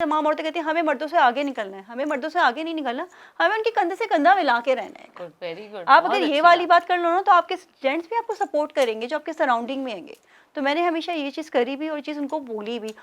तमाम औरतें कहती हैं हमें मर्दों से आगे निकलना है, हमें मर्दों से आगे नहीं निकलना, हमें उनके कंधे से कंधा मिला के रहना है। Good, very good. आप अगर ये वाली बात कर लो ना तो आपके जेंट्स भी आपको सपोर्ट करेंगे जो आपके सराउंडिंग में होंगे। तो मैंने हमेशा ये चीज़ करी भी और ये चीज़ उनको बोली भी।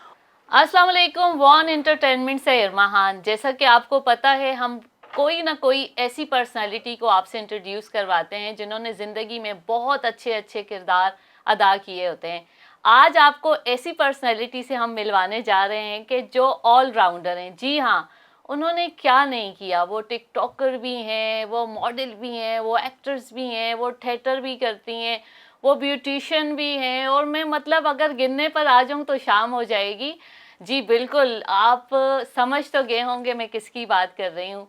अस्सलाम वालेकुम, वन एंटरटेनमेंट से इरमाहान। जैसा कि आपको पता है, हम कोई ना कोई ऐसी पर्सनालिटी को आपसे इंट्रोड्यूस करवाते हैं जिन्होंने ज़िंदगी में बहुत अच्छे अच्छे किरदार अदा किए होते हैं। आज आपको ऐसी पर्सनालिटी से हम मिलवाने जा रहे हैं कि जो ऑलराउंडर हैं। जी हाँ, उन्होंने क्या नहीं किया। वो टिकटॉकर भी हैं, वो मॉडल भी हैं, वो एक्टर्स भी हैं, वो थिएटर भी करती हैं, वो ब्यूटिशियन भी हैं, और मैं मतलब अगर गिनने पर आ जाऊँ तो शाम हो जाएगी। जी बिल्कुल, आप समझ तो गए होंगे मैं किसकी बात कर रही हूँ।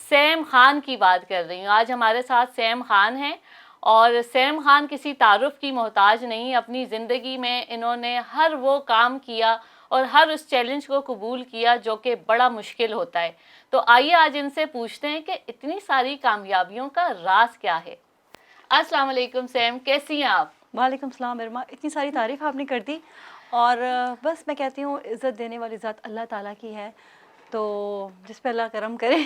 सैम खान की बात कर रही हूँ। आज हमारे साथ सैम खान हैं और सैम खान किसी तारुफ की मोहताज नहीं। अपनी ज़िंदगी में इन्होंने हर वो काम किया और हर उस चैलेंज को कबूल किया जो कि बड़ा मुश्किल होता है। तो आइए आज इनसे पूछते हैं कि इतनी सारी कामयाबियों का राज क्या है। अस्सलाम वालेकुम सैम, कैसी हैं आप? वालेकुम सलाम इरमा, इतनी सारी तारीफ़ आपने कर दी और बस मैं कहती हूँ इज़्ज़त देने वाली ज़ात अल्लाह ताला की है, तो जिस पे अल्लाह करम करे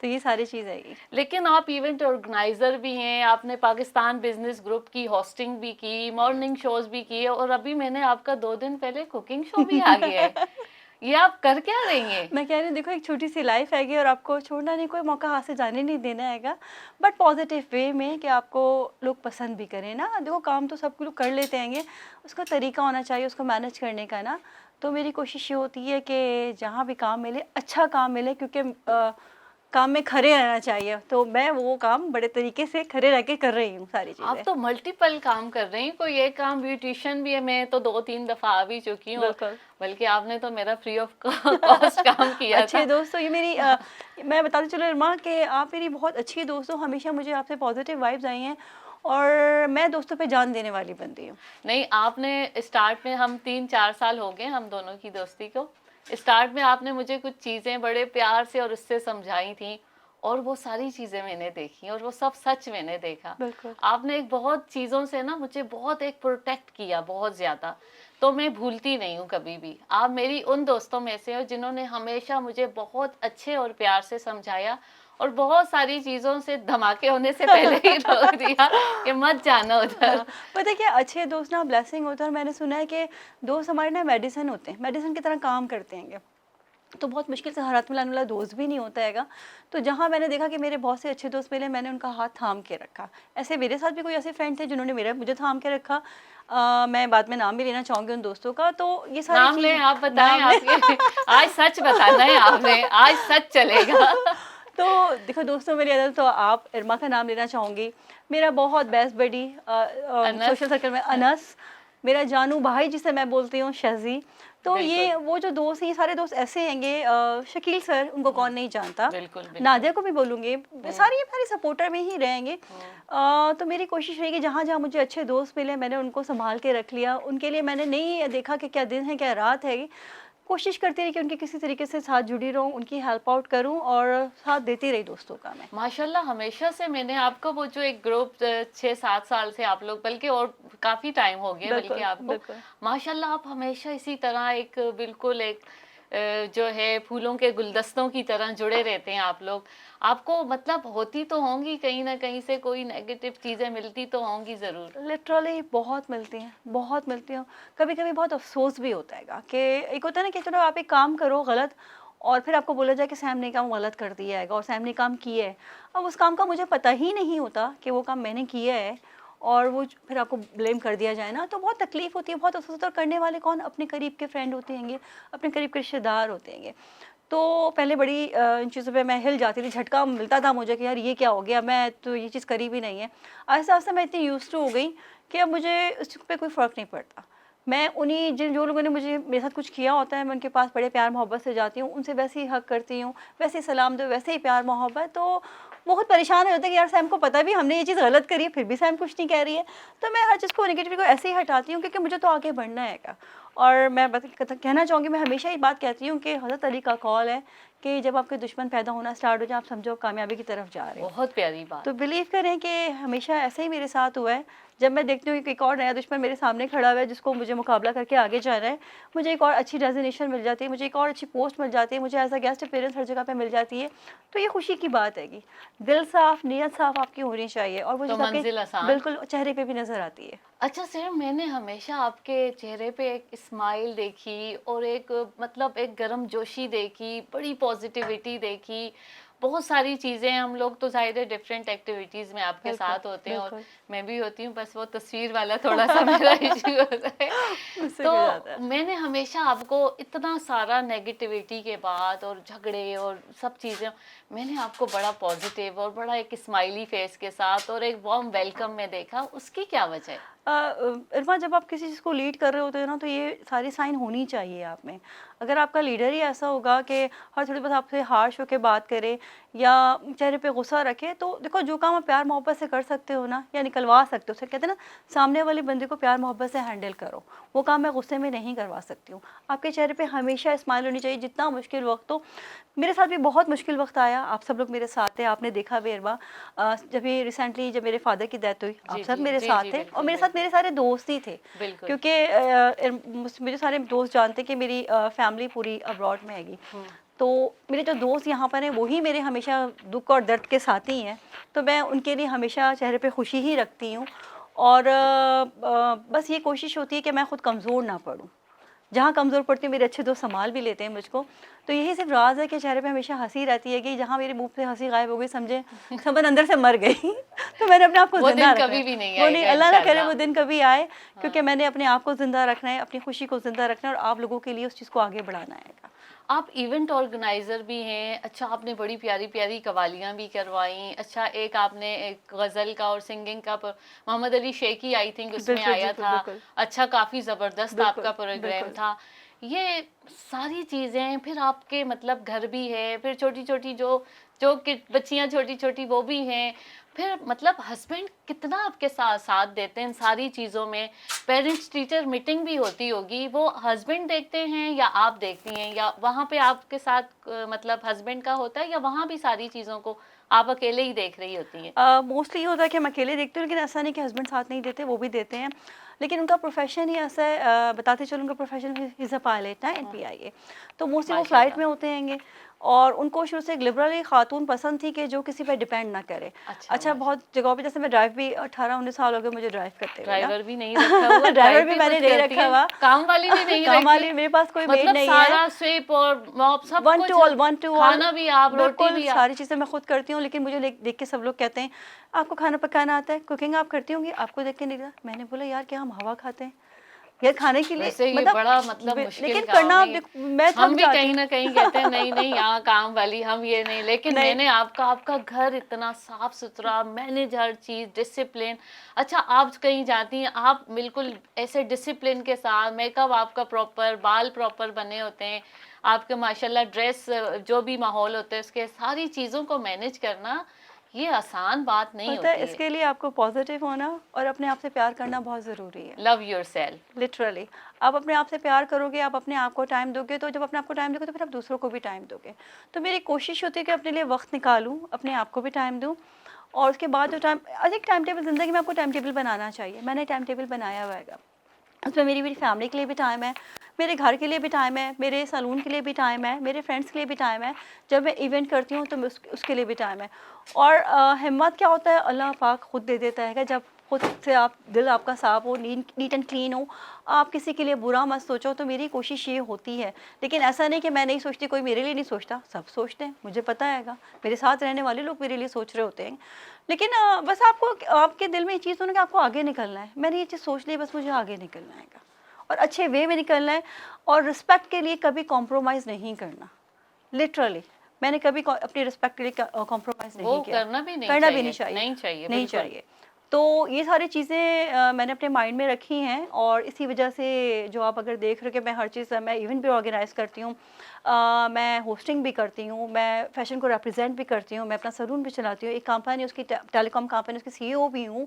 तो ये सारी चीज़ आएगी। लेकिन आप इवेंट ऑर्गेनाइज़र भी हैं, आपने पाकिस्तान बिजनेस ग्रुप की होस्टिंग भी की, मॉर्निंग शोज़ भी किए, और अभी मैंने आपका 2 दिन पहले कुकिंग शो भी आ गया है। ये आप कर क्या रही हैं? मैं कह रही हूँ देखो एक छोटी सी लाइफ हैगी और आपको छोड़ना नहीं, कोई मौका हाथ से जाने नहीं देना हैगा, बट पॉजिटिव वे में कि आपको लोग पसंद भी करें ना। देखो काम तो सब लोग कर लेते हैंगे, उसका तरीका होना चाहिए उसको मैनेज करने का ना। तो मेरी कोशिश ये होती है कि जहाँ भी काम मिले अच्छा काम मिले, क्योंकि काम में खड़े रहना चाहिए, तो मैं वो काम बड़े तरीके से खड़े रह के कर रही हूँ सारी आप चीज़ें। तो मल्टीपल काम कर रही हैं। कोई एक काम ब्यूटिशियन भी है, मैं तो 2-3 दफ़ा आ भी चुकी हूँ, बिल्कुल। बल्कि आपने तो मेरा फ्री ऑफ कॉस्ट काम किया अच्छे था। दोस्तों, ये मेरी मैं बताती चलो इरमा कि आप मेरी बहुत अच्छी दोस्त हो, हमेशा मुझे आपसे पॉजिटिव वाइब्स आई हैं और मैं दोस्तों पे जान देने वाली बंदी हूँ। नहीं, आपने स्टार्ट में, हम 3-4 साल हो गए हम दोनों की दोस्ती को। स्टार्ट में आपने मुझे कुछ चीज़ें बड़े प्यार से और उससे समझाई थी, और वो सारी चीज़ें मैंने देखी और वो सब सच मैंने देखा। बिल्कुल। आपने एक बहुत चीज़ों से ना मुझे बहुत एक प्रोटेक्ट किया, बहुत ज़्यादा। तो मैं भूलती नहीं हूँ कभी भी। आप मेरी उन दोस्तों में से हो जिन्होंने हमेशा मुझे बहुत अच्छे और प्यार से समझाया और बहुत सारी चीज़ों से धमाके होने से पहले ही रोक दिया कि मत जाना उधर। हाँ, पता है क्या, अच्छे दोस्त ना ब्लेसिंग होता है और मैंने सुना है कि दोस्त हमारे ना मेडिसिन होते हैं, मेडिसिन की तरह काम करते हैं। तो बहुत मुश्किल से हाथ मिलाने वाला दोस्त भी नहीं होता हैगा। तो जहाँ मैंने देखा कि मेरे बहुत से अच्छे दोस्त मिले, मैंने उनका हाथ थाम के रखा। ऐसे मेरे साथ भी कोई ऐसे फ्रेंड थे जिन्होंने मेरा मुझे थाम के रखा। मैं बाद में नाम भी लेना चाहूँगी उन दोस्तों का। तो ये सारी नाम चीज़ लें, आप बताएं। नाम ले आपके आज सच बताना है आपने, आज सच चलेगा। तो देखो दोस्तों, मेरी अदर तो आप इरमा का नाम लेना चाहूँगी। मेरा बहुत best buddy Anas. Social circle में अनस, मेरा जानू भाई जिसे मैं बोलती हूँ शहजी। तो बिल्कुल ये वो जो दोस्त हैं, ये सारे दोस्त ऐसे हैंगे। शकील सर, उनको कौन नहीं जानता। बिल्कुल बिल्कुल। नादिया को भी बोलूँगी, सारी ये मेरे सपोर्टर में ही रहेंगे। तो मेरी कोशिश रहेगी जहाँ जहाँ मुझे अच्छे दोस्त मिले मैंने उनको संभाल के रख लिया। उनके लिए मैंने नहीं देखा कि क्या दिन है क्या रात है, कोशिश करती रही कि उनके किसी तरीके से साथ जुड़ी रहूँ, उनकी हेल्प आउट करूँ और साथ देती रही दोस्तों का मैं। माशाल्लाह, हमेशा से मैंने आपको वो जो एक ग्रुप 6-7 साल से आप लोग, बल्कि और काफ़ी टाइम हो गया बल्कि बिल्कुल, आपको, बिल्कुल। माशाल्लाह आप हमेशा इसी तरह एक बिल्कुल एक जो है फूलों के गुलदस्तों की तरह जुड़े रहते हैं आप लोग। आपको मतलब होती तो होंगी कहीं ना कहीं से कोई नेगेटिव चीज़ें मिलती तो होंगी ज़रूर। लिटरली बहुत मिलती हैं, बहुत मिलती हैं। कभी-कभी बहुत अफ़सोस भी होता हैगा कि एक होता है ना कि चलो आप एक काम करो गलत और फिर आपको बोला जाए कि सैम ने काम गलत कर दिया हैगा और सैम ने काम किया है। अब उस काम का मुझे पता ही नहीं होता कि वो काम मैंने किया है और वो फिर आपको ब्लेम कर दिया जाए ना, तो बहुत तकलीफ़ होती है, बहुत अफ़सोस होता है। और करने वाले कौन? अपने करीब के फ्रेंड होते हैंगे, अपने करीब के रिश्तेदार होते हैंगे। तो पहले बड़ी इन चीज़ों पे मैं हिल जाती थी, झटका मिलता था मुझे कि यार ये क्या हो गया, मैं तो ये चीज़ करी भी नहीं है। आहिस्ता-आहिस्ता मैं इतनी यूज़्ड टू हो गई कि अब मुझे उस पे कोई फ़र्क नहीं पड़ता। मैं उन्हीं जो लोगों ने मुझे मेरे साथ कुछ किया होता है, मैं उनके पास बड़े प्यार मोहब्बत से जाती हूँ, उनसे वैसे ही हग करती हूँ, वैसे ही सलाम दो, वैसे ही प्यार मोहब्बत। तो बहुत परेशान हो जाता है कि यार सैम को पता भी हमने ये चीज़ गलत करी है, फिर भी सैम कुछ नहीं कह रही है। तो मैं हर चीज़ को नेगेटिव को ऐसे ही हटाती हूँ क्योंकि मुझे तो आगे बढ़ना हैगा। और मैं बस कहना चाहूँगी, मैं हमेशा ये बात कहती हूँ कि हज़रत अली का कौल है कि जब आपके दुश्मन पैदा होना स्टार्ट हो जाए, आप समझो कामयाबी की तरफ जा रहे हो। बहुत प्यारी बात। तो बिलीव करें कि हमेशा ऐसे ही मेरे साथ हुआ है। जब मैं देखती हूँ कि एक और नया दुश्मन मेरे सामने खड़ा हुआ है जिसको मुझे मुकाबला करके आगे जाना है, मुझे एक और अच्छी डेजिग्नेशन मिल जाती है, मुझे एक और अच्छी पोस्ट मिल जाती है, मुझे एज अ गेस्ट अपीयरेंस हर जगह पे मिल जाती है, तो ये खुशी की बात हैगी। दिल साफ, नीयत साफ आपकी होनी चाहिए और वो तो चीज़ आपके मंजिल आसान। बिल्कुल चेहरे पे भी नज़र आती है। अच्छा सर, मैंने हमेशा आपके चेहरे पे एक स्माइल देखी और एक मतलब एक गर्मजोशी देखी, बड़ी पॉजिटिविटी देखी। बहुत सारी चीज़ें, हम लोग तो ज़ाहिर है डिफरेंट एक्टिविटीज़ में आपके बिल्कुल, साथ होते हैं और बिल्कुल। मैं भी होती हूँ, बस वो तस्वीर वाला थोड़ा-सा मेरा इश्यू होता है। मुझसे भी ज़्यादा। तो मैंने हमेशा आपको इतना सारा नेगेटिविटी के बाद और झगड़े और सब चीज़ें, मैंने आपको बड़ा पॉजिटिव और बड़ा एक स्माइली फेस के साथ और एक वार्म वेलकम में देखा, उसकी क्या वजह है? इरफान, जब आप किसी चीज़ को लीड कर रहे होते हो ना, तो ये सारी साइन होनी चाहिए आप में। अगर आपका लीडर ही ऐसा होगा कि हर थोड़ी बहुत आपसे हार्श होकर बात करे या चेहरे पे गुस्सा रखे, तो देखो जो काम आप प्यार मोहब्बत से कर सकते हो ना, या निकलवा सकते हो, उसे कहते हैं ना, सामने वाले बंदे को प्यार मोहब्बत से हैंडल करो, वो काम मैं गुस्से में नहीं करवा सकती हूँ। आपके चेहरे पे हमेशा स्माइल होनी चाहिए, जितना मुश्किल वक्त हो। मेरे साथ भी बहुत मुश्किल वक्त आया, आप सब लोग मेरे साथ थे, आपने देखा भी इरबा। जब ये रिसेंटली जब मेरे फादर की डेथ हुई, आप जी, सब जी। मेरे जी, साथ जी, थे और बिल्कुल, मेरे साथ बिल्कुल। मेरे सारे दोस्त ही थे। बिल्कुल। क्योंकि मुझे सारे दोस्त जानते हैं कि मेरी फैमिली पूरी अब्रॉड में हैगी। हुँ। तो मेरे जो दोस्त यहाँ पर हैं वही मेरे हमेशा दुख और दर्द के साथी हैं, तो मैं उनके लिए हमेशा चेहरे पे खुशी ही रखती हूँ। और बस ये कोशिश होती है कि मैं खुद कमज़ोर ना पड़ूँ। जहाँ कमज़ोर पड़ती हूँ मेरे अच्छे दोस्त संभाल भी लेते हैं मुझको। तो यही सिर्फ़ राज़ है कि चेहरे पे हमेशा हँसी रहती है, कि जहाँ मेरे मुँह से हँसी गायब हो गई, समझे समझ अंदर से मर गई। तो मैंने अपने आप को वो ज़िंदा दिन रखना कभी है। भी नहीं वो नहीं, आएगा अल्लाह ना करे वो इंशाल्लाह। दिन कभी आए, क्योंकि हाँ। मैंने अपने आप को ज़िंदा रखना है, अपनी खुशी को ज़िंदा रखना है और आप लोगों के लिए उस चीज़ को आगे बढ़ाना है। आप इवेंट ऑर्गेनाइजर भी हैं। अच्छा, आपने बड़ी प्यारी-प्यारी कवालियाँ भी करवाई। अच्छा, एक आपने एक गज़ल का और सिंगिंग का मोहम्मद अली शेखी आई थिंक उसमें बिल्कुल, आया बिल्कुल, था। बिल्कुल। अच्छा, काफ़ी ज़बरदस्त बिल्कुल, आपका प्रोग्राम बिल्कुल। था। ये सारी चीज़ें, फिर आपके मतलब घर भी है, फिर छोटी-छोटी जो जो कि बच्चियाँ छोटी-छोटी वो भी हैं। फिर मतलब हस्बैंड कितना आपके साथ साथ देते हैं इन सारी चीज़ों में? पेरेंट्स टीचर मीटिंग भी होती होगी, वो हस्बैंड देखते हैं या आप देखती हैं, या वहाँ पे आपके साथ मतलब हस्बैंड का होता है, या वहाँ भी सारी चीज़ों को आप अकेले ही देख रही होती हैं? मोस्टली ये होता है कि हम अकेले देखते हैं, लेकिन ऐसा नहीं कि हस्बैंड साथ नहीं देते, वो भी देते हैं। लेकिन उनका प्रोफेशन ही ऐसा है, बताते चलो, उनका प्रोफेशन इज़ अ पायलट ना, हाँ, एनपीआईए। तो मोस्टली वो फ्लाइट माशाल्लाह। में होते हैंगे और उनको शुरू से एक लिबरल खातून पसंद थी कि जो किसी पे डिपेंड ना करे। अच्छा, अच्छा, माशा बहुत जगहों पे, जैसे मैं ड्राइव भी 18-19 साल हो गए मुझे ड्राइव करते हुए ना। ड्राइवर भी नहीं रखा हुआ, ड्राइवर ड्राइव भी भी मैंने खुद नहीं करती रखा हैं, हुआ। काम वाली भी नहीं काम रखी? वाली मेरे पास कोई मेड मतलब नहीं है। सारा स्वीप और मॉप सब वन टू कुछ, ऑल, वन टू ऑल। खाना भी आप, रोटी बिल्कुल भी आप? सारी चीज़ें मैं खुद करती हूँ, लेकिन मुझे देख के सब लोग कहते हैं, आपको खाना पकाना आता है, कुकिंग आप करती होंगी, आपको देख के नहीं रहा। मैंने बोला यार, क्या हम हवा खाते हैं यार खाने के लिए, वैसे ये मतलब बड़ा मतलब मुश्किल लेकिन काम करना है आप ये। देखो, मैं थक हम भी जाती कहीं हूँ। न कहीं कहते हैं नहीं, नहीं यहाँ काम वाली हम ये नहीं, लेकिन नहीं, मैंने आपका आपका घर इतना साफ-सुथरा, मैनेज हर चीज़, डिसिप्लिन। अच्छा, आप कहीं जाती हैं, आप बिल्कुल ऐसे डिसिप्लिन के साथ, मेकअप आपका प्रॉपर, बाल प्रॉपर बने होते हैं, आपके माशाल्लाह ड्रेस, जो भी माहौल होता है उसके सारी चीज़ों को मैनेज करना, ये आसान बात नहीं पता है, होती है। इसके लिए आपको पॉजिटिव होना और अपने आप से प्यार करना बहुत ज़रूरी है। Love yourself. लिटरली, आप अपने आप से प्यार करोगे, आप अपने आप को टाइम दोगे, तो जब अपने आप को टाइम दोगे तो फिर आप दूसरों को भी टाइम दोगे। तो मेरी कोशिश होती है कि अपने लिए वक्त निकालूं, अपने आप को भी टाइम दूं, और उसके बाद जो टाइम, अधिक टाइम टेबल, ज़िंदगी में आपको टाइम टेबल बनाना चाहिए। मैंने टाइम टेबल बनाया हुआ है, उसमें मेरी मेरी फैमिली के लिए भी टाइम है, मेरे घर के लिए भी टाइम है, मेरे सैलून के लिए भी टाइम है, मेरे फ्रेंड्स के लिए भी टाइम है, जब मैं इवेंट करती हूँ तो मैं उसके लिए भी टाइम है। और हिम्मत क्या होता है, अल्लाह पाक खुद दे देता है कि जब खुद से आप, दिल आपका साफ़ हो, नीट एंड क्लीन हो, आप किसी के लिए बुरा मत सोचो। तो मेरी कोशिश ये होती है, लेकिन ऐसा नहीं कि मैं नहीं सोचती, कोई मेरे लिए नहीं सोचता, सब सोचते हैं, मुझे पता हैगा, मेरे साथ रहने वाले लोग मेरे लिए सोच रहे होते हैं। लेकिन बस आपको, आपके दिल में ये चीज़ होना कि आपको आगे निकलना है। मैंने ये चीज़ सोच ली, बस मुझे आगे निकलना है और अच्छे वे में निकलना है, और रिस्पेक्ट के लिए कभी कॉम्प्रोमाइज़ नहीं करना। लिटरली, मैंने कभी अपनी रिस्पेक्ट के लिए कॉम्प्रोमाइज़ वो नहीं किया, करना भी नहीं करना भी नहीं चाहिए, चाहिए, नहीं चाहिए, नहीं बिल्कुल। चाहिए। तो ये सारी चीज़ें मैंने अपने माइंड में रखी हैं, और इसी वजह से जो आप अगर देख रहे हो कि मैं हर चीज़, मैं इवेंट भी ऑर्गेनाइज़ करती हूँ, मैं होस्टिंग भी करती हूँ, मैं फैशन को रिप्रेजेंट भी करती हूँ, मैं अपना सैलून भी चलाती हूँ, एक कंपनी, उसकी टेलीकॉम कंपनी, उसकी सीईओ भी हूँ।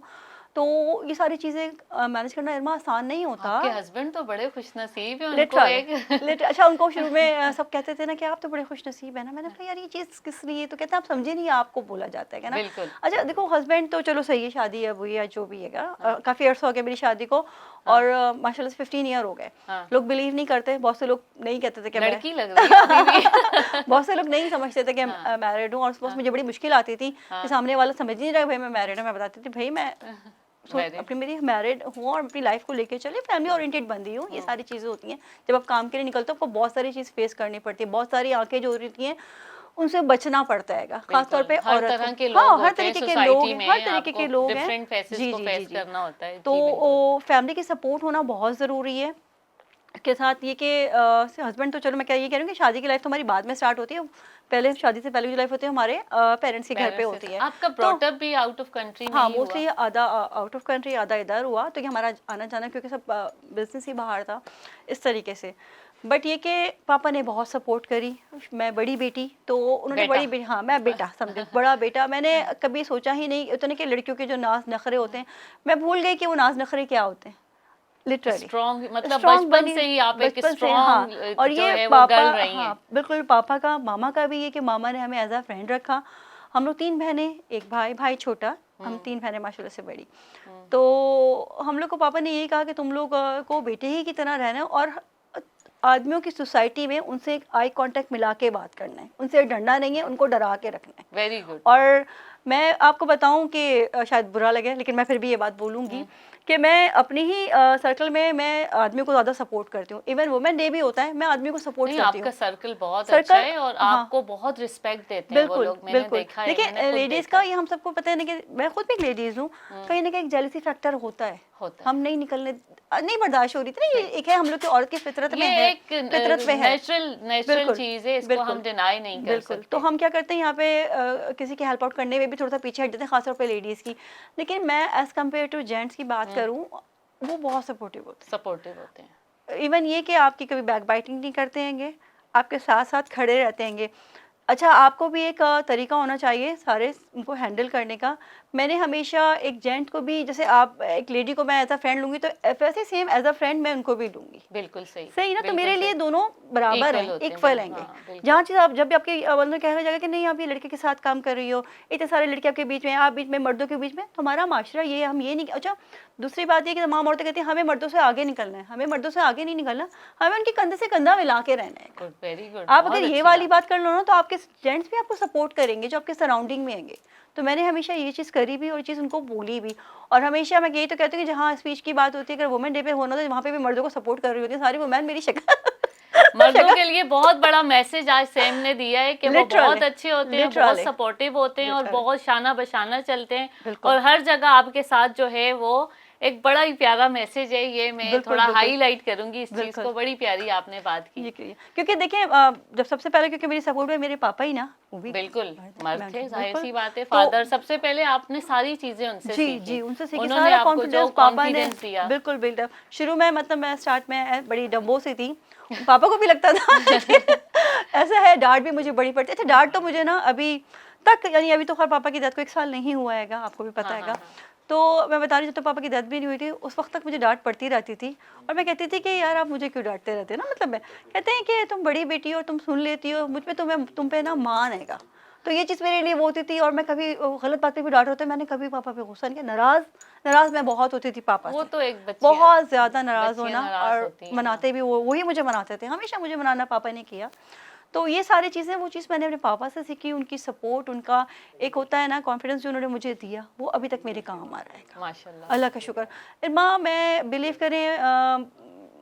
तो ये सारी चीज़ें मैनेज करना इरमा आसान नहीं होता। आपके हस्बैंड तो बड़े खुशनसीब हैं, उनको लिटरल एक अच्छा उनको शुरू में सब कहते थे ना कि आप तो बड़े खुशनसीब है ना, मैंने कहा यार ये चीज़ किस लिए, तो कहते हैं आप समझे नहीं, आपको बोला जाता है ना। बिल्कुल। अच्छा देखो हस्बैंड तो चलो सही है, शादी है हुई या जो भी है, काफ़ी अर्सा हो गया मेरी शादी को, हाँ। और माशाल्लाह से 15 ईयर हो गए। हाँ। लोग बिलीव नहीं करते, बहुत से लोग नहीं कहते थे कि मैं लड़की लग रही है अभी भी। बहुत से लोग नहीं समझते थे कि हाँ। मैरिड हूँ, और सपोज हाँ। मुझे बड़ी मुश्किल आती थी कि हाँ। सामने वाला समझ नहीं रहा भाई मैं मैरिड हूँ, मैं बताती थी भाई मैं मैरिड। अपनी मेरी मैरिड हूँ और अपनी लाइफ को लेके चले, फैमिली ओरिएंटेड बंदी हूँ। ये सारी चीज़ें होती हैं, जब आप काम के लिए निकलते हो आपको बहुत सारी चीज़ फेस करनी पड़ती है, बहुत सारी आंखें जो होती हैं उनसे बचना पड़ता है, खासतौर पे बिल्कुल, हर औरत को। तरह के हाँ, लोग हर होते हैं तरीके के लोग सोसाइटी हैं, हर में, तरीके आपको के लोग हैं। डिफरेंट फेसेस जी, को जी, जी, फेस जी। करना होता है। तो जी, बिल्कुल। फैमिली की सपोर्ट होना बहुत ज़रूरी है। के साथ ये कि हस्बैंड तो चलो मैं क्या ये कह रही हूँ कि शादी की लाइफ तो हमारी बाद में स्टार्ट होती है, पहले शादी से पहले की लाइफ होती है हमारे पेरेंट्स के घर पे पेरेंट्स के होती साथ है। आपका तो ब्रॉटअप भी आउट ऑफ कंट्री में हाँ, ही हुआ? मोस्टली आधा आउट ऑफ कंट्री, आधा इधर हुआ, तो ये हमारा आना-जाना क्योंकि सब बिज़नेस ही बाहर था, इस तरीके से। बट ये कि पापा ने बहुत सपोर्ट करी, मैं बड़ी बेटी, तो उन्होंने बेटा। बड़ी बे हाँ, मैं बेटा समझो, बड़ा बेटा, मैंने कभी सोचा ही नहीं इतने कि लड़कियों के जो नाज़ नखरे होते हैं, मैं भूल गई कि वो नाज़ नखरे क्या होते हैं, लिटरली। स्ट्रॉन्ग मतलब स्ट्रॉन्ग बचपन बनी से ही आप एक बचपन से, हाँ। स्ट्रॉन्ग और जो ये है वो पापा, गर्ल रही हैं। हाँ, बिल्कुल पापा का, मामा का भी ये कि मामा ने हमें एज़ अ फ्रेंड रखा। हम लोग 3 बहनें, 1 भाई, भाई छोटा, हम 3 बहनें माशाल्लाह से बड़ी। हुँ। तो हम लोग को पापा ने यही कहा कि तुम लोग को बेटे ही की तरह रहना है, और आदमियों की सोसाइटी में उनसे एक आई कांटेक्ट मिला के बात करना है, उनसे डरना नहीं है, उनको डरा के रखना है। Very good. और मैं आपको बताऊं कि शायद बुरा लगे लेकिन मैं फिर भी ये बात बोलूंगी कि मैं अपनी ही सर्कल में मैं आदमी को ज़्यादा सपोर्ट करती हूँ। इवन वुमेन डे भी होता है, मैं आदमी को सपोर्ट नहीं, करती आपका हूँ। सर्कल बहुत अच्छा सर्कल, है और हाँ, आपको बहुत रिस्पेक्ट देते हैं वो बिल्कुल, लोग, मैंने बिल्कुल। देखा है, मैंने देखिए खुद लेडीज़ देखा का है। ये हम सबको पता है ना कि मैं खुद भी एक लेडीज़ हूँ, हुँ। कहीं न कहीं एक जेलसी फैक्टर होता है। होता है। हम नहीं निकलने नहीं बर्दाश्त हो रही थी ना, ये नहीं, एक है हम लोग की औरत की फितरत में ये है, एक फितरत में है। नेचुरल नेचुरल बिल्कुल, चीज़ है, इसको बिल्कुल, हम डिनाई नहीं कर बिल्कुल। तो सकते। हम क्या करते हैं यहाँ पे किसी की हेल्प आउट करने में भी थोड़ा-सा पीछे हट जाते हैं, ख़ासतौर पे लेडीज़ की। लेकिन मैं एज़ कम्पेयर टू जेंट्स की बात हुँ। करूँ, वो बहुत सपोर्टिव होते हैं। सपोर्टिव होते हैं। इवन ये कि आपकी कभी बैक बाइटिंग नहीं करते हैंगे, आपके साथ-साथ खड़े रहते हैंगे। अच्छा, आपको भी एक तरीका होना चाहिए सारे उनको हैंडल करने का। मैंने हमेशा एक जेंट को भी, जैसे आप एक लेडी को मैं एज़ अ फ्रेंड लूँगी, तो वैसे सेम एज़ अ फ्रेंड मैं उनको भी लूँगी। बिल्कुल सही, सही ना? तो बिल्कुल मेरे लिए सही। दोनों बराबर इक्वल हैं, होते हैं, इक्वल बिल्कुल, हैंगे। हाँ, बिल्कुल। जहाँ चीज़ आप जब भी आपके मतलब कहा जाएगा कि नहीं आप ये लड़के के साथ काम कर रही हो, इतने सारे लड़के आपके बीच में हैं, आप बीच में मर्दों के बीच में, तो हमारा माशरा ये हम ये नहीं। अच्छा, दूसरी बात ये कि तमाम औरतें कहती हैं हमें मर्दों से आगे निकलना है, हमें मर्दों से आगे नहीं निकलना, हमें उनके कंधे से कंधा मिला के रहना है। गुड, वेरी गुड, आप बहुत अगर ये अच्छी वाली बात। बात कर लो ना, तो आपके जेंट्स भी आपको सपोर्ट करेंगे जो आपके सराउंडिंग में हैंगे। तो मैंने हमेशा ये चीज़ करी भी और ये चीज़ उनको बोली भी। और हमेशा मैं यही तो कहती हूँ कि जहाँ स्पीच की बात होती है, अगर वुमेन डे पे होना तो वहाँ पे भी मर्दों को सपोर्ट कर रही होती है सारी वुमेन, मेरी शक्ल मर्दों शक्ल के लिए बहुत बड़ा मैसेज आज सैम ने दिया है कि वो लिटरली, बहुत अच्छे होते हैं, बहुत लिटरली, सपोर्टिव होते हैं और लिटरली, बहुत शाना बशाना चलते हैं बिल्कुल, और हर जगह आपके साथ जो है वो एक बड़ा ही प्यारा मैसेज है। ये मैं बिल्कुल, थोड़ा बिल्कुल, हाईलाइट करूंगी इस चीज बिल्कुल। को, बड़ी प्यारी आपने बात की। ये क्योंकि देखिए जब सबसे पहले क्योंकि मेरी सपोर्ट में मेरे पापा ही ना, वो भी बिल्कुल, मर्द हैं, मर्द मैं थे, उनकी जाहिर बिल्कुल। सी बात है, तो फादर सबसे पहले आपने सारी चीजें उनसे जी, सीखी, जी, उनसे सीखी, उन्होंने सारा आपको जो कॉन्फिडेंस पापा ने, कॉन्फिडेंस दिया। बिल्कुल बिल्डअप। शुरू में मतलब मैं स्टार्ट में बड़ी डम्बो सी थी, पापा को भी लगता था कि ऐसा है, डाँट भी मुझे बड़ी पड़ती है। अच्छा, डाँट तो मुझे ना अभी तक, यानी अभी तो खैर पापा की डेथ को 1 साल नहीं हुआ हैगा, आपको भी पता हाँ, हाँ, हैगा। हाँ। तो मैं बता रही हूँ, जब तक पापा की डेथ भी नहीं हुई थी, उस वक़्त तक मुझे डाँट पड़ती रहती थी और मैं कहती थी कि यार आप मुझे क्यों डाँटते रहते हो ना, मतलब मैं कहते हैं कि तुम बड़ी बेटी हो, तुम सुन लेती हो, मुझ पे तुम पे ना मान हैगा। तो ये चीज़ मेरे लिए वो होती थी और मैं कभी गलत बात पे भी डाँट होता है, मैंने कभी पापा पे गुस्सा नहीं किया, नाराज़ नाराज़ मैं बहुत होती थी पापा वो से, तो एक बच्चियां बहुत ज़्यादा नाराज़ बच्चियां होना, नाराज और होती हैं, हाँ। मनाते भी वही मुझे मनाते थे, हमेशा मुझे मनाना पापा ने किया। तो ये सारी चीज़ें, वो चीज़ मैंने अपने पापा से सीखी, उनकी सपोर्ट, उनका एक होता है ना कॉन्फिडेंस जो उन्होंने मुझे दिया, वो अभी तक मेरे काम आ रहा है। माशाल्लाह। अल्लाह का शुक्र। इरमा, मैं बिलीव करें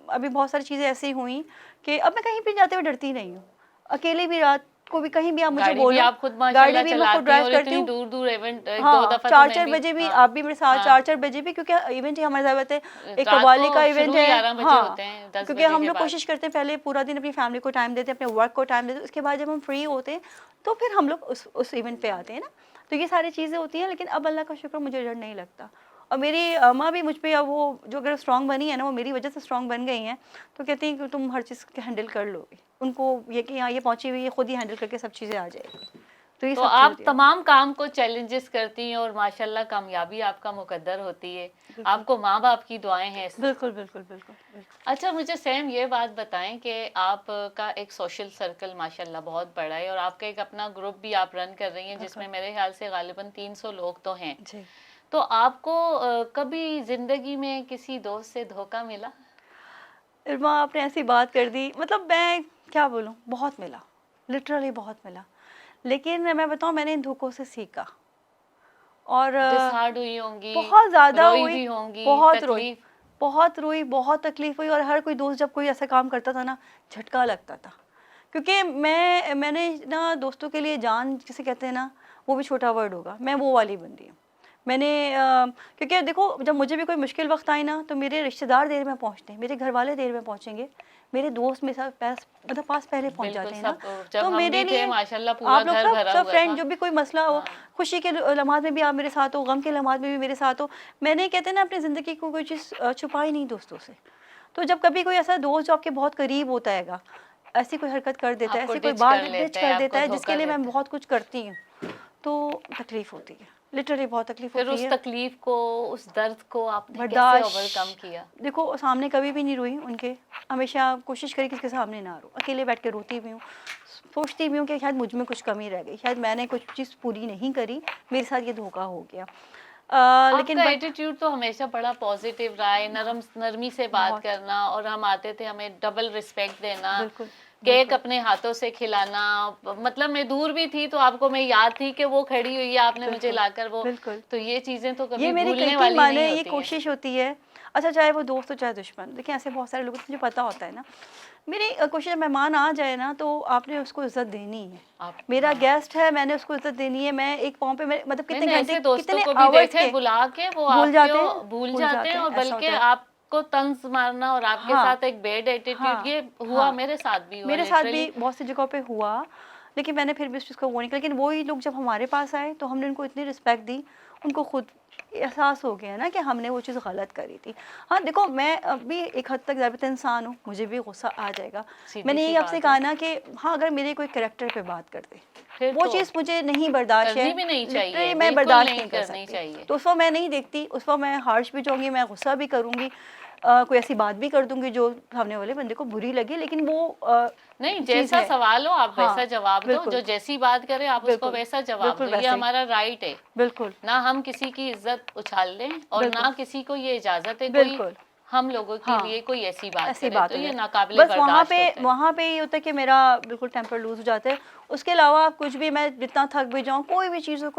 अभी बहुत सारी चीज़ें ऐसी हुई कि अब मैं कहीं भी जाते हुए डरती नहीं हूँ। अकेले भी रात को भी कहीं भी आप मुझे गाड़ी भी बोलो, आप खुद गाड़ी माशाल्लाह भी मैं खुद चलाती हैं ड्राइव और करती इतनी हूँ। दूर-दूर इवेंट 1-2 हाँ, दफ़ा तो मैं 4-4 भी, बजे भी हाँ, आप भी मेरे साथ, हाँ। 4-4 बजे भी, क्योंकि इवेंट ही हमारे साथ होते हैं, एक रात कव्वाली का को इवेंट शुरू ही है। 11 बजे हाँ, होते हैं, 10 क्योंकि बजे हम के लोग बाद। कोशिश करते हैं पहले पूरा दिन अपनी फैमिली को टाइम देते हैं, अपने वर्क को टाइम देते हैं, उसके बाद जब हम फ्री होते हैं, तो फिर हम लोग उस इवेंट पे आते हैं ना। तो ये सारी चीज़ें होती हैं, लेकिन अब अल्लाह का शुक्र मुझे डर नहीं लगता। और मेरी माँ भी मुझ पे, अब वो जो अगर स्ट्रॉन्ग बनी है ना, वो मेरी वजह से स्ट्रॉन्ग बन गई हैं। तो कहती हैं कि तुम हर चीज़ हैंडल कर लोगी। उनको ये कि यहाँ ये पहुँची हुई है, खुद ही हैंडल करके सब चीज़ें आ जाएगी। तो ये तो सब चीज़ आप होती है। तमाम काम को चैलेंजेस करती हैं और माशाल्लाह कामयाबी आपका मुकद्दर होती है। बिल्कुल आपको माँ बाप की दुआएं हैं। बिल्कुल बिल्कुल बिल्कुल बिल्कुल। अच्छा, मुझे सेम ये बात बताएं कि आपका एक सोशल सर्कल माशाल्लाह बहुत बड़ा है और आपका एक अपना ग्रुप भी आप रन कर रही हैं बिल्कुल जिसमें मेरे ख्याल से गालिबन 300 लोग तो हैं। जी। तो आपको कभी जिंदगी में किसी दोस्त से धोखा मिला? इरमा आपने ऐसी बात कर दी, मतलब मैं क्या बोलूँ, बहुत मिला, लिटरली बहुत मिला। लेकिन मैं बताऊँ, मैंने इन धोखों से सीखा और डिसहार्ड हुई होंगी, बहुत ज़्यादा रोई हुई, भी होंगी, बहुत रोई, तकलीफ। बहुत रोई, बहुत तकलीफ हुई। और हर कोई दोस्त जब कोई ऐसा काम करता था ना, झटका लगता था। क्योंकि मैंने ना दोस्तों के लिए जान जिसे कहते हैं ना, वो भी छोटा वर्ड होगा, मैं वो वाली बंदी हूँ। मैंने क्योंकि देखो, जब मुझे भी कोई मुश्किल वक्त आई ना, तो मेरे रिश्तेदार देर में पहुँचते हैं, मेरे घर वाले देर में पहुँचेंगे, मेरे दोस्त मेरे साथ पास पहले पहुँच बिल्कुल, जाते हैं ना। सब जब तो हम मेरे भी थे लिए माशाल्लाह पूरा आप लोग घर सब भरा सब हुआ फ्रेंड, था। जो भी कोई मसला हो, हाँ। खुशी के लम्हात में भी आप मेरे साथ हो, गम के लम्हात में भी मेरे साथ हो। मैंने कहते हैं ना, अपनी ज़िंदगी को कोई चीज़ छुपाई नहीं दोस्तों से। तो जब कभी कोई ऐसा दोस्त जो आपके बहुत करीब होता हैगा, ऐसी कोई हरकत कर देता है, आपको ऐसी कोई डिच बात कर डिच लेते हैं, कर देता आपको है, जिसके धोखा लिए मैं देते हैं। बहुत कुछ करती हूँ, तो तकलीफ होती है, लिटरली बहुत तकलीफ फिर होती उस है। तकलीफ को, उस दर्द को आपने कैसे ओवरकम बर्दाश्त, किया? देखो सामने कभी भी नहीं रोई उनके, हमेशा कोशिश करी किसके सामने ना रो, अकेले बैठ के रोती भी हूँ, सोचती भी हूँ कि शायद मुझ में कुछ कमी रह गई, शायद मैंने कुछ चीज़ पूरी नहीं करी, मेरे साथ ये धोखा हो गया। लेकिन आपका बट एटीट्यूड तो हमेशा बड़ा पॉजिटिव रहा है, नरमी से बात बहुत, करना, और हम आते थे हमें डबल रिस्पेक्ट देना, बिल्कुल केक बिल्कुल अपने हाथों से खिलाना। मतलब मैं दूर भी थी तो आपको मैं याद थी कि वो खड़ी हुई है, आपने मुझे बिल्कुल लाकर वो। बिल्कुल। तो ये चीजें तो ये कभी मेरी भूलने यकीन वाली माने, नहीं ये होती हैं। कोशिश होती है। अच्छा, चाहे वो दोस्त हो चाहे दुश्मन, देखिए ऐसे बहुत सारे लोग मुझे पता होता है ना, मेरी कोशिश, मेहमान आ जाए ना तो आपने उसको इज्जत देनी है। आप, मेरा हाँ, गेस्ट है, मैंने उसको इज्जत देनी है। मैं एक पाँव पे, मैं मतलब कितने मैंने घंटे, ऐसे दोस्तों कितने को भी आवर्स देखा है के बुला के वो भूल जाते हैं, आपको भूल जाते हैं, और ऐसा बल्कि होता है। आपको तंज मारना और आपके हाँ साथ एक बैड एटीट्यूड, हाँ ये हुआ, हाँ, मेरे साथ भी हुआ मेरे साथ लिटरली। भी बहुत सी जगहों पे हुआ, लेकिन मैंने फिर भी उस चीज़ को वो नहीं किया। लेकिन वही लोग जब हमारे पास आए तो हमने उनको इतनी रिस्पेक्ट दी, उनको खुद एहसास हो गया ना कि हमने वो चीज़ गलत करी थी। हाँ देखो, मैं अभी एक हद तक ज़ाबित इंसान हूँ, मुझे भी गुस्सा आ जाएगा। सीधी मैंने सी यही आपसे बात है। कहा ना कि हाँ, अगर मेरे कोई कैरेक्टर पे बात कर दे, फिर वो तो चीज़ मुझे नहीं बर्दाश्त है, करनी भी नहीं चाहिए, लिटरली मैं बिल्कुल बर्दाश्त नहीं नहीं कर करनी सकती। चाहिए। तो उस वक्त मैं नहीं देखती, उस वक्त मैं हार्श भी जाऊँगी, मैं गुस्सा भी करूँगी, कोई ऐसी बात भी कर दूँगी जो सामने वाले बंदे को बुरी लगे, लेकिन वो नहीं, चीज़ जैसा है। सवाल हो आप वैसा हाँ, जवाब दो, जो बिल्कुल, जैसी बात करे आप उसको बिल्कुल, वैसा जवाब बिल्कुल दो, ये वैसे ही, हमारा राइट है। बिल्कुल, ना हम किसी की इज्जत उछाल लें और बिल्कुल, ना किसी को ये इजाजत है कोई बिल्कुल। हम लोगों के हाँ, लिए कोई ऐसी बात ऐसी करे, बात तो हो ये जाए। नाकाबिले बस बर्दाश्त होता है। वहाँ पे ये होता है कि मेरा बिल्कुल टेम्पर लूज़ हो जाता है। उसके अलावा कुछ भी, मैं जितना थक भी जाऊँ, कोई भी चीज़ हो,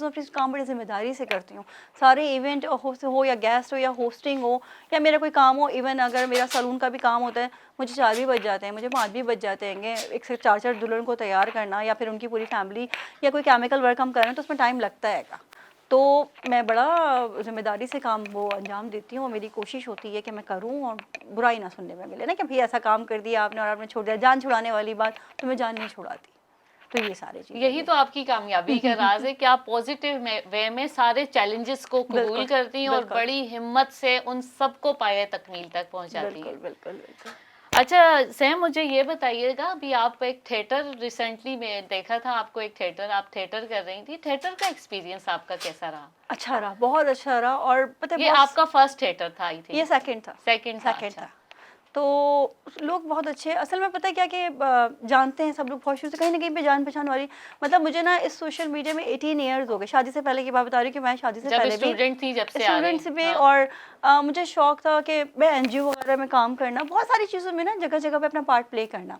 अपनी काम बड़ी ज़िम्मेदारी से करती हूँ। सारे इवेंट हो या गेस्ट हो या होस्टिंग हो या मेरा कोई काम हो, इवन अगर मेरा सैलून का भी काम होता है, मुझे 4 भी बज जाते हैं, मुझे 5 भी बज जाते हैंगे। एक से 4-4 दुल्हन को तैयार करना या फिर उनकी पूरी फैमिली या कोई केमिकल वर्क हम कर रहे हैं, तो उसमें टाइम लगता हैगा। तो मैं बड़ा ज़िम्मेदारी से काम वो अंजाम देती हूँ और मेरी कोशिश होती है कि मैं करूँ और बुराई ना सुनने में मिले ना कि भई ऐसा काम कर दिया आपने और आपने छोड़ दिया। जान छुड़ाने वाली बात, तो मैं जान नहीं छुड़ाती। तो ये सारी चीज़ें यही हैं। तो आपकी कामयाबी का राज है कि आप पॉजिटिव वे में सारे चैलेंजेस को कबूल बिल्कुल, करती हैं और बिल्कुल, बड़ी हिम्मत से उन सबको पाए तकमील तक पहुंचाती हैं। बिल्कुल, बिल्कुल, बिल्कुल। अच्छा सैम, मुझे ये बताइएगा, अभी आप एक थिएटर रिसेंटली में देखा था आपको, एक थिएटर, आप थिएटर कर रही थी, थिएटर का एक्सपीरियंस आपका कैसा रहा? अच्छा रहा, बहुत अच्छा रहा। और पता है ये बहुत, आपका फर्स्ट थिएटर था आई ये थिंक? सेकंड था, सेकंड था, सेकंड अच्छा। था। तो लोग बहुत अच्छे हैं। असल में पता है क्या कि जानते हैं सब लोग बहुत शुरू से, कहीं न कहीं पे जान-पहचान वाली। मतलब मुझे ना इस सोशल मीडिया में 18 इयर्स हो गए। शादी से पहले की बात बता रही हूँ कि मैं शादी से जब पहले भी स्टूडेंट थी जब से आ रहे स्टूडेंट्स हैं, में, हाँ। और मुझे शौक था कि मैं एनजीओ वगैरह में काम करना, बहुत सारी चीज़ों में ना जगह-जगह पे अपना पार्ट प्ले करना।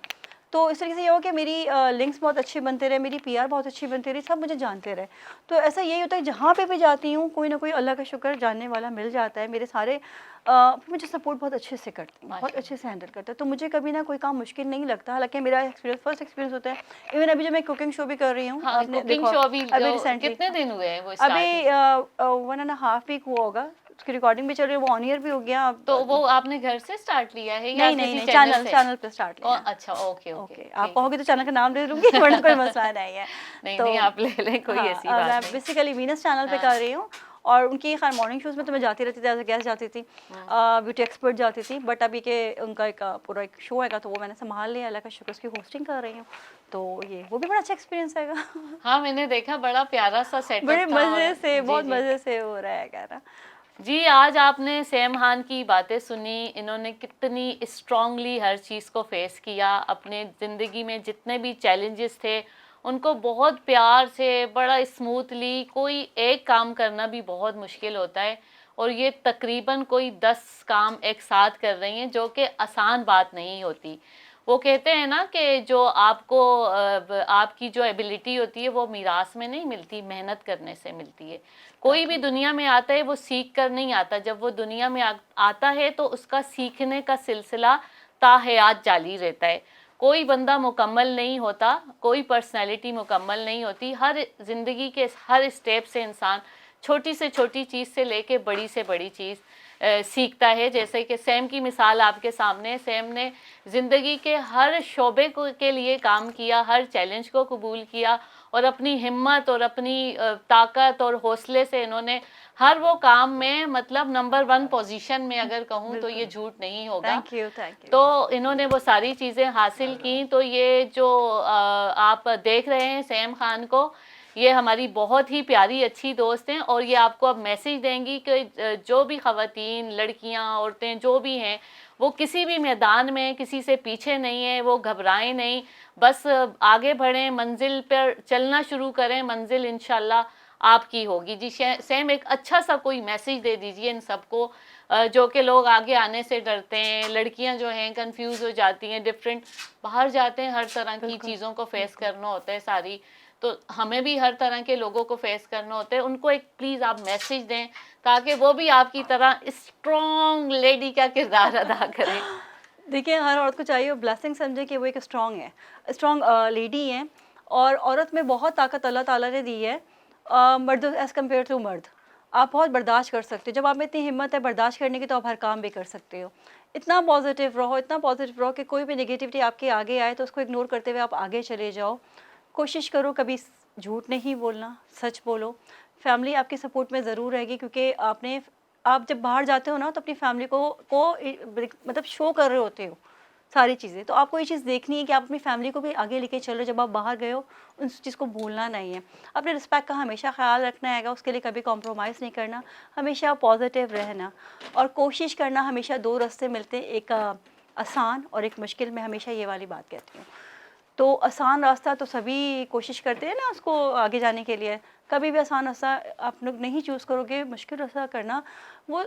तो इस तरीके से ये हुआ कि मेरी लिंक्स बहुत अच्छे बनते रहे, मेरी पीआर बहुत अच्छी बनती रही, सब मुझे जानते रहे। तो ऐसा यही होता है, जहाँ पे भी जाती हूँ कोई ना कोई अल्लाह का शुक्र जानने वाला मिल जाता है। मेरे सारे मुझे सपोर्ट बहुत अच्छे से करते हैं, बहुत माशाल्लाह। अच्छे से हैंडल करते हैं। तो मुझे कभी ना कोई काम मुश्किल नहीं लगता। हालाँकि मेरा एक्सपीरियंस फर्स्ट एक्सपीरियंस होता है। इवन अभी जो मैं कुकिंग शो भी कर रही हूँ, हाँ, आपने कुकिंग देखा शो अभी अभी जो रिसेंटली, कितने दिन हुए हैं वो अभी स्टार्ट? 1 एंड हाफ वीक हुआ होगा, उसकी रिकॉर्डिंग भी चल रही है, वो ऑन ईयर भी हो गया अब। तो वो आपने घर से स्टार्ट लिया है या नहीं नहीं किसी नहीं, चैनल चैनल से? चैनल पे स्टार्ट लिया है। अच्छा, ओके ओके, ओके, आप ठीक है। कहोगे तो चैनल का नाम दे दूँगी वरना कोई मसला नहीं है। नहीं तो नहीं, आप ले लें, कोई हाँ, ऐसी बात मैं नहीं। बेसिकली वीनस चैनल पे हाँ। कर रही हूँ और उनकी खैर मॉर्निंग शोज़ में तो मैं जाती रहती थी, एज अ गेस्ट जाती थी, ब्यूटी एक्सपर्ट जाती थी, बट अभी के उनका एक पूरा एक शो हैगा तो वो मैंने संभाल लिया, अल्लाह का शुक्र, उसकी होस्टिंग कर रही हूँ, तो ये वो भी बड़ा अच्छा एक्सपीरियंस हैगा। हाँ, मैंने देखा बड़ा प्यारा सा बड़े सेटअप था। और मज़े से, जी बहुत जी मज़े से हो रहा है ना। जी, आज आपने सैम खान की बातें सुनी, इन्होंने कितनी स्ट्रांगली हर चीज़ को फेस किया, अपने ज़िंदगी में जितने भी चैलेंजेस थे उनको बहुत प्यार से, बड़ा स्मूथली, कोई एक काम करना भी बहुत मुश्किल होता है और ये तकरीबन कोई 10 काम एक साथ कर रही हैं जो कि आसान बात नहीं होती। वो कहते हैं ना कि जो आपको आपकी जो एबिलिटी होती है वो मीरास में नहीं मिलती, मेहनत करने से मिलती है। कोई भी दुनिया में आता है वो सीख कर नहीं आता, जब वो दुनिया में आता है तो उसका सीखने का सिलसिला ताहयात जारी रहता है। कोई बंदा मुकम्मल नहीं होता, कोई पर्सनैलिटी मुकम्मल नहीं होती, हर ज़िंदगी के हर स्टेप से इंसान छोटी से छोटी चीज़ से लेके बड़ी से बड़ी चीज़ सीखता है। जैसे कि सैम की मिसाल आपके सामने, सैम ने ज़िंदगी के हर शोबे को के लिए काम किया, हर चैलेंज को कबूल किया और अपनी हिम्मत और अपनी ताकत और हौसले से इन्होंने हर वो काम में, मतलब नंबर 1 पोजीशन में अगर कहूँ तो ये झूठ नहीं होगा। Thank you, thank you. तो इन्होंने वो सारी चीज़ें हासिल की। तो ये जो आप देख रहे हैं सैम खान को, ये हमारी बहुत ही प्यारी अच्छी दोस्त हैं और ये आपको अब मैसेज देंगी कि जो भी ख़वातीन, लड़कियां, औरतें जो भी हैं, वो किसी भी मैदान में किसी से पीछे नहीं है, वो घबराएं नहीं, बस आगे बढ़ें, मंजिल पर चलना शुरू करें, मंजिल इंशाल्लाह आपकी होगी। जी सैम, एक अच्छा सा कोई मैसेज दे दीजिए इन सबको जो कि लोग आगे आने से डरते हैं, लड़कियां जो हैं कंफ्यूज हो जाती हैं, डिफरेंट बाहर जाते हैं, हर तरह की चीज़ों को फेस करना होता है सारी, तो हमें भी हर तरह के लोगों को फेस करना होता है। उनको एक प्लीज़ आप मैसेज दें ताकि वो भी आपकी तरह स्ट्रॉन्ग लेडी का किरदार अदा करें। देखिए, हर औरत को चाहिए वो ब्लेसिंग समझे कि वो एक स्ट्रॉन्ग है, स्ट्रॉन्ग लेडी है, और औरत में बहुत ताकत अल्लाह ताला ने दी है, मर्द एज़ कम्पेयर टू मर्द। आप बहुत बर्दाश्त कर सकते हो, जब आप में इतनी हिम्मत है बर्दाश्त करने की तो आप हर काम भी कर सकते हो। इतना पॉजिटिव रहो, इतना पॉजिटिव रहो कि कोई भी नेगेटिविटी आपके आगे आए तो उसको इग्नोर करते हुए आप आगे चले जाओ। कोशिश करो कभी झूठ नहीं बोलना, सच बोलो। फैमिली आपकी सपोर्ट में ज़रूर रहेगी, क्योंकि आप जब बाहर जाते हो ना तो अपनी फैमिली मतलब शो कर रहे होते हो सारी चीज़ें, तो आपको ये चीज़ देखनी है कि आप अपनी फैमिली को भी आगे लेके चल रहे हो। जब आप बाहर गए हो उस चीज़ को भूलना नहीं है, अपने रिस्पेक्ट का हमेशा ख्याल रखना है, उसके लिए कभी कॉम्प्रोमाइज़ नहीं करना, हमेशा पॉजिटिव रहना और कोशिश करना। हमेशा 2 रास्ते मिलते हैं, एक आसान और एक मुश्किल। मैं हमेशा ये वाली बात कहती हूँ। तो आसान रास्ता तो सभी कोशिश करते हैं ना उसको आगे जाने के लिए, कभी भी आसान रास्ता आप लोग नहीं चूज़ करोगे, मुश्किल रास्ता करना, वो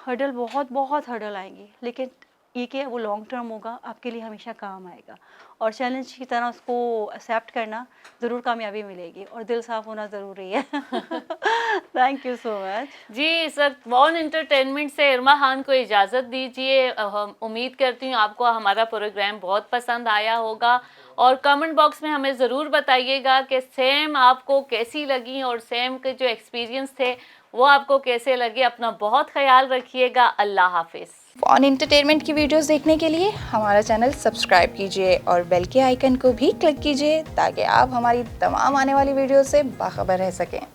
हर्डल बहुत बहुत हर्डल आएंगी, लेकिन ये कि वो लॉन्ग टर्म होगा, आपके लिए हमेशा काम आएगा, और चैलेंज की तरह उसको एक्सेप्ट करना, ज़रूर कामयाबी मिलेगी, और दिल साफ़ होना ज़रूरी है। Thank you so much. जी सर, वॉन एंटरटेनमेंट से इरमा खान को इजाज़त दीजिए। हम उम्मीद करती हूँ आपको हमारा प्रोग्राम बहुत पसंद आया होगा, और कमेंट बॉक्स में हमें ज़रूर बताइएगा कि सैम आपको कैसी लगी और सैम के जो एक्सपीरियंस थे वो आपको कैसे लगे। अपना बहुत ख्याल रखिएगा। अल्लाह हाफिज़। फॉन एंटरटेनमेंट की वीडियोस देखने के लिए हमारा चैनल सब्सक्राइब कीजिए और बेल के आइकन को भी क्लिक कीजिए ताकि आप हमारी तमाम आने वाली वीडियो से बाखबर रह सकें।